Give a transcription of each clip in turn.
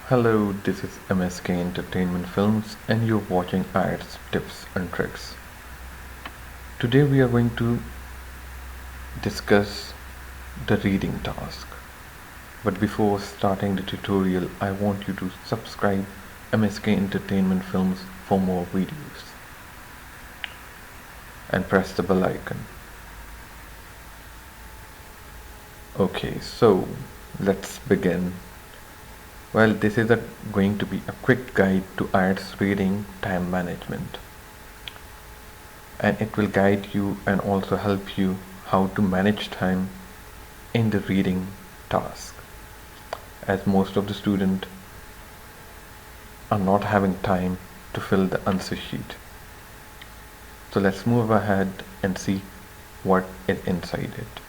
Hello, this is MSK Entertainment Films and you're watching Ielts Tips and Tricks. Today we are going to discuss the reading task. But before starting the tutorial, I want you to subscribe MSK Entertainment Films for more videos and press the bell icon. Okay, so let's begin. Well, this is going to be a quick guide to Ielts reading time management, and it will guide you and also help you how to manage time in the reading task, as most of the students are not having time to fill the answer sheet. So let's move ahead and see what is inside it.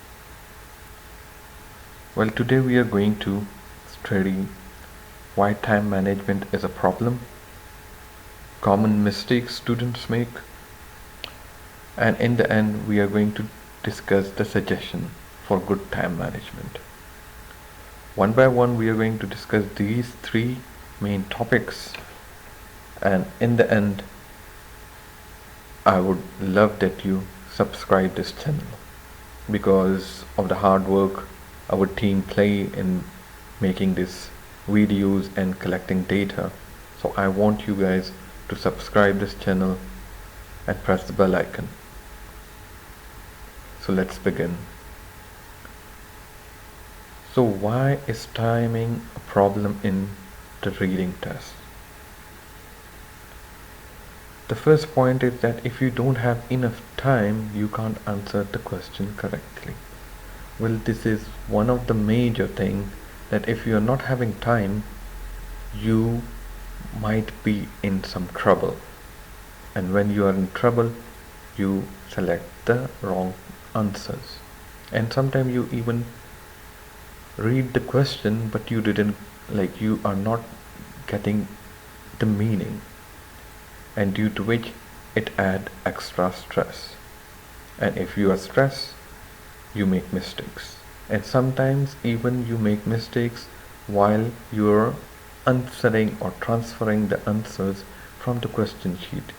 Well, today we are going to study why time management is a problem, common mistakes students make, and in the end we are going to discuss the suggestion for good time management. One by one we are going to discuss these three main topics, and in the end I would love that you subscribe this channel because of the hard work our team play in making these videos and collecting data. So I want you guys to subscribe this channel and press the bell icon. So let's begin. So why is timing a problem in the reading test? The first point is that if you don't have enough time, you can't answer the question correctly. Well, this is one of the major things, that if you are not having time, you might be in some trouble. And when you are in trouble, you select the wrong answers. And sometimes you even read the question, but you are not getting the meaning, and due to which it add extra stress. And if you are stressed, you make mistakes, and sometimes even you make mistakes while you're answering or transferring the answers from the question sheet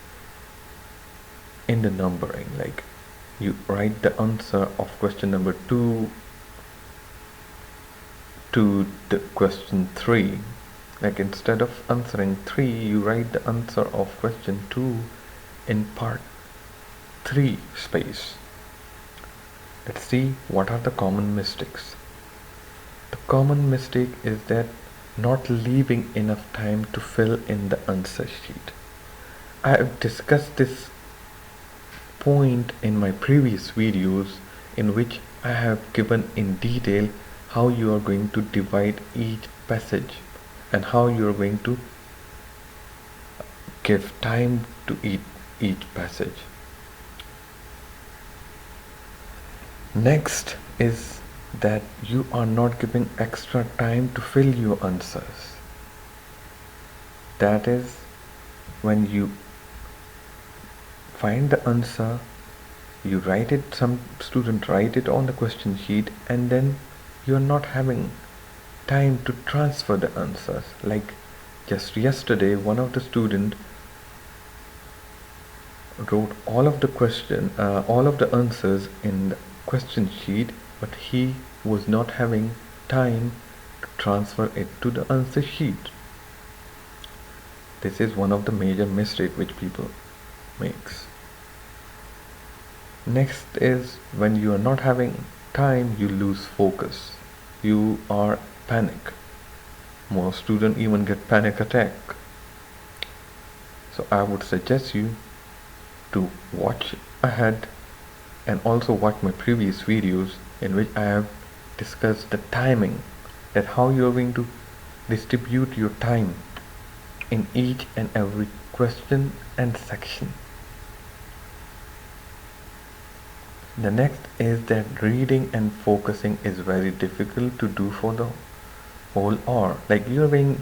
in the numbering. Like, you write the answer of question number 2 to the question 3. Like, instead of answering 3, you write the answer of question 2 in part 3 space. Let's see what are the common mistakes. The common mistake is that not leaving enough time to fill in the answer sheet. I have discussed this point in my previous videos, in which I have given in detail how you are going to divide each passage and how you are going to give time to each passage. Next is that you are not giving extra time to fill your answers. That is, when you find the answer, you write it, some student write it on the question sheet, and then you are not having time to transfer the answers. Like, just yesterday one of the student wrote all of the answers in the question sheet, but he was not having time to transfer it to the answer sheet. This is one of the major mistakes which people makes. Next is, when you are not having time, you lose focus. You are panic. Most students even get panic attack. So I would suggest you to watch ahead and also watch my previous videos, in which I have discussed the timing, that how you are going to distribute your time in each and every question and section. The next is that reading and focusing is very difficult to do for the whole hour. Like, you are going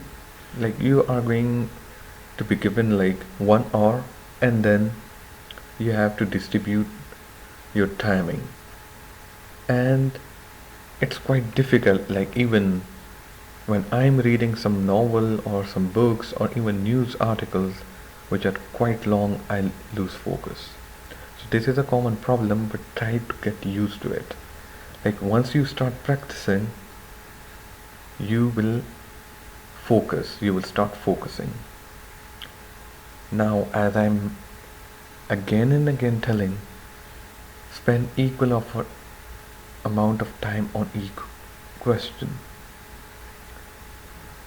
to be given like 1 hour, and then you have to distribute your timing, and it's quite difficult. Like, even When I'm reading some novel or some books or even news articles which are quite long, I lose focus. So this is a common problem, but try to get used to it. Like once you start practicing, you will you will start focusing. Now, as I'm again and again telling, spend equal of amount of time on each question.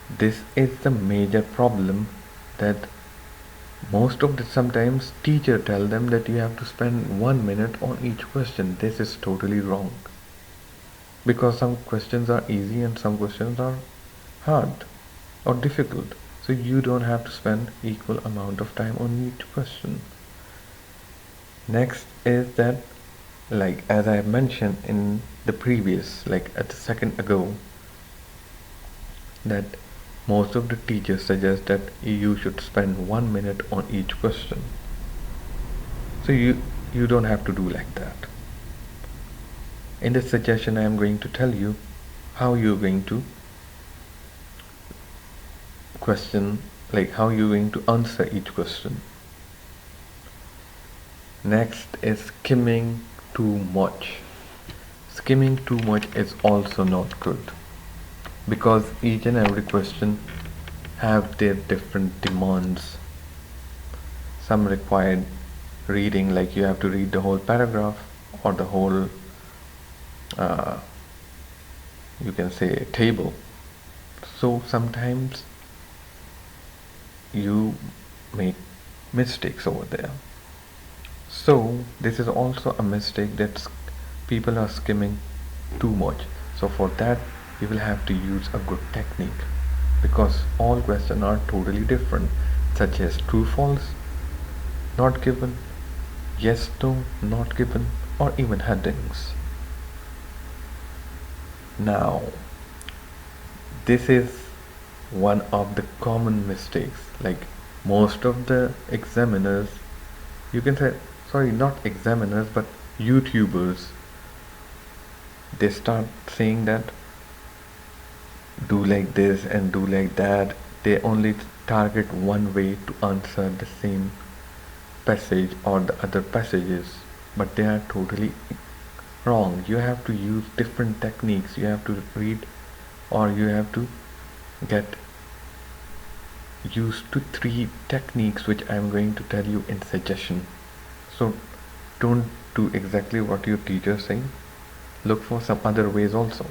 This is the major problem, that most of the sometimes teacher tell them that you have to spend 1 minute on each question. This is totally wrong, because some questions are easy and some questions are hard or difficult. So you don't have to spend equal amount of time on each question. Next is that, like as I mentioned in the previous, like at a second ago, that most of the teachers suggest that you should spend 1 minute on each question. So you don't have to do like that. In this suggestion, I am going to tell you how you're going to question, like how you're going to answer each question. Next is skimming too much. Skimming too much is also not good, because each and every question have their different demands. Some require reading, like you have to read the whole paragraph or the whole you can say table. So sometimes you make mistakes over there. So this is also a mistake, that people are skimming too much. So for that you will have to use a good technique, because all questions are totally different, such as true false, not given, yes no, not given, or even headings. Now this is one of the common mistakes. Like most of the examiners, you can say, sorry, not examiners but YouTubers, they start saying that do like this and do like that. They only target one way to answer the same passage or the other passages, but they are totally wrong. You have to use different techniques. You have to read, or you have to get used to 3 techniques which I am going to tell you in suggestion. So don't do exactly what your teacher is saying. Look for some other ways also.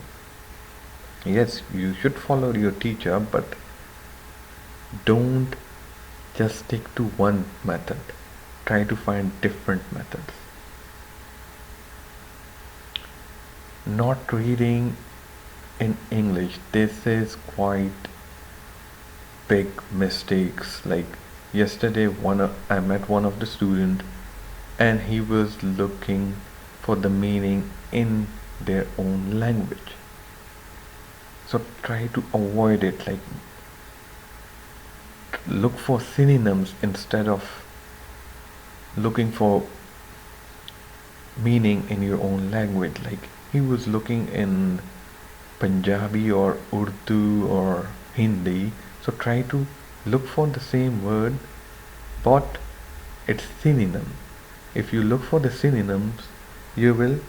Yes, you should follow your teacher, but don't just stick to one method. Try to find different methods. Not reading in English, this is quite big mistakes. Like yesterday, I met one of the student, and he was looking for the meaning in their own language. So try to avoid it. Like look for synonyms instead of looking for meaning in your own language. Like he was looking in Punjabi or Urdu or Hindi. So try to look for the same word, but its synonym. If you look for the synonyms, you will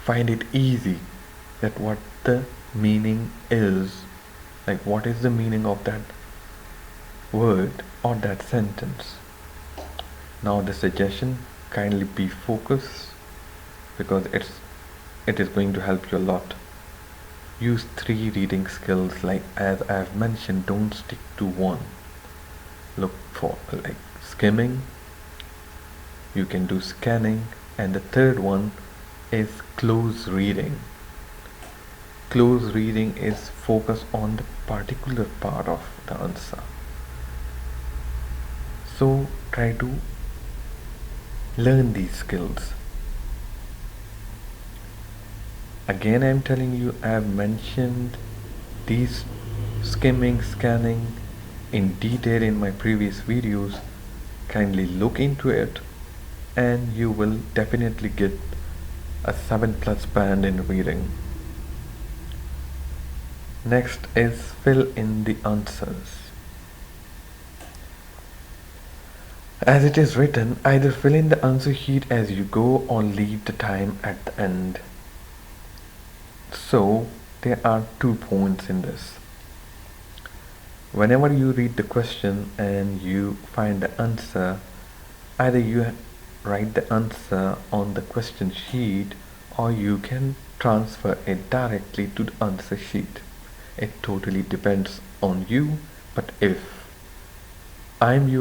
find it easy that what the meaning is, like what is the meaning of that word or that sentence. Now the suggestion, kindly be focused, because it is going to help you a lot. Use 3 reading skills, like as I have mentioned, don't stick to one. Look for like skimming, you can do scanning, and the third one is close reading. Close reading is focus on the particular part of the answer. So try to learn these skills. Again, I am telling you, I have mentioned these skimming, scanning in detail in my previous videos. Kindly look into it, and you will definitely get a 7+ band in reading. Next is fill in the answers. As it is written, either fill in the answer sheet as you go or leave the time at the end. So there are 2 points in this. Whenever you read the question and you find the answer, either you write the answer on the question sheet or you can transfer it directly to the answer sheet. It totally depends on you, but if I'm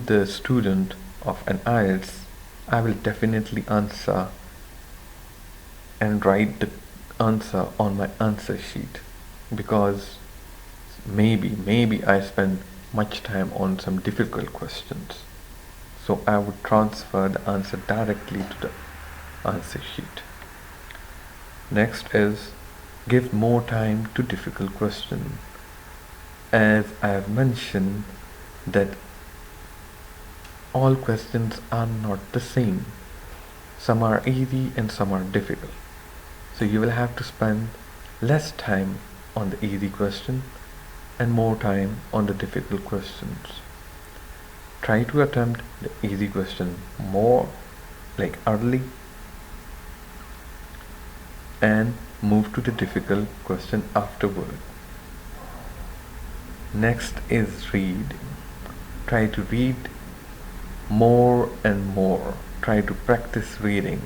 the student of an Ielts, I will definitely answer and write the answer on my answer sheet, because maybe I spend much time on some difficult questions. So I would transfer the answer directly to the answer sheet. Next is give more time to difficult question. As I have mentioned that all questions are not the same. Some are easy and some are difficult. So you will have to spend less time on the easy question and more time on the difficult questions. Try to attempt the easy question more, like early, and move to the difficult question afterward. Next is read. Try to read more and more. Try to practice reading.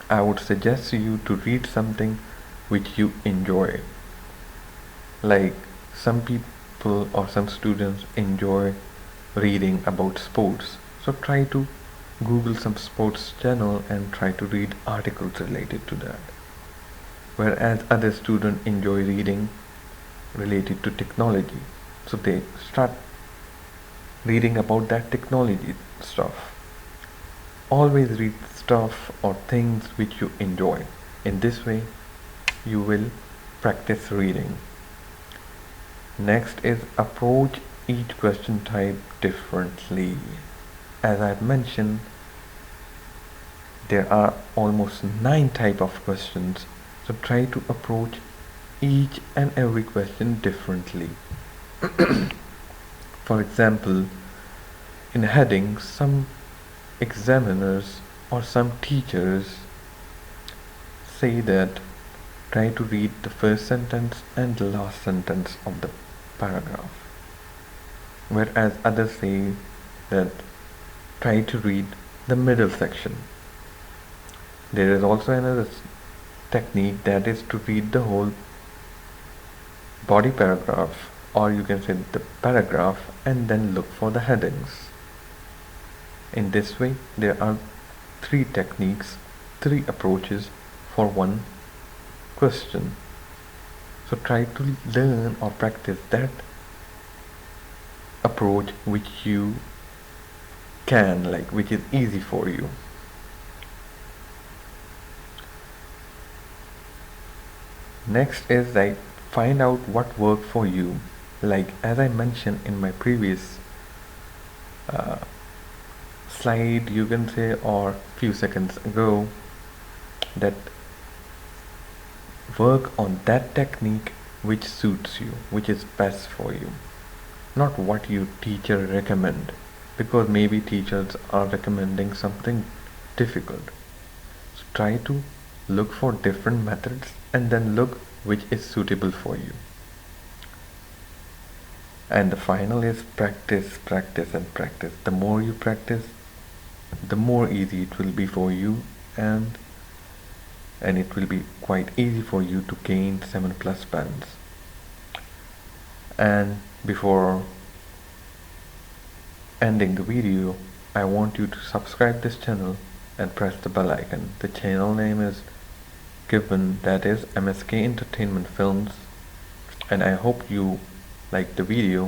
I would suggest you to read something which you enjoy. Like some people or some students enjoy reading about sports. So try to Google some sports channel and try to read articles related to that. Whereas other students enjoy reading related to technology. So they start reading about that technology stuff. Always read stuff or things which you enjoy. In this way, you will practice reading. Next is approach each question type differently. As I've mentioned, there are almost 9 types of questions, so try to approach each and every question differently. For example, in heading, some examiners or some teachers say that try to read the first sentence and the last sentence of the paragraph, whereas others say that try to read the middle section. There is also another technique, that is to read the whole body paragraph, or you can say the paragraph, and then look for the headings. In this way, there are 3 techniques, 3 approaches for one question. So try to learn or practice that approach which you can, like which is easy for you. Next is like find out what worked for you. Like as I mentioned in my previous slide, you can say, or few seconds ago, that work on that technique which suits you, which is best for you, not what your teacher recommend, because maybe teachers are recommending something difficult. So try to look for different methods and then look which is suitable for you. And the final is practice, practice and practice. The more you practice, the more easy it will be for you, and it will be quite easy for you to gain 7+ bands. And before ending the video, I want you to subscribe this channel and press the bell icon. The channel name is given, that is MSK Entertainment Films, and I hope you like the video.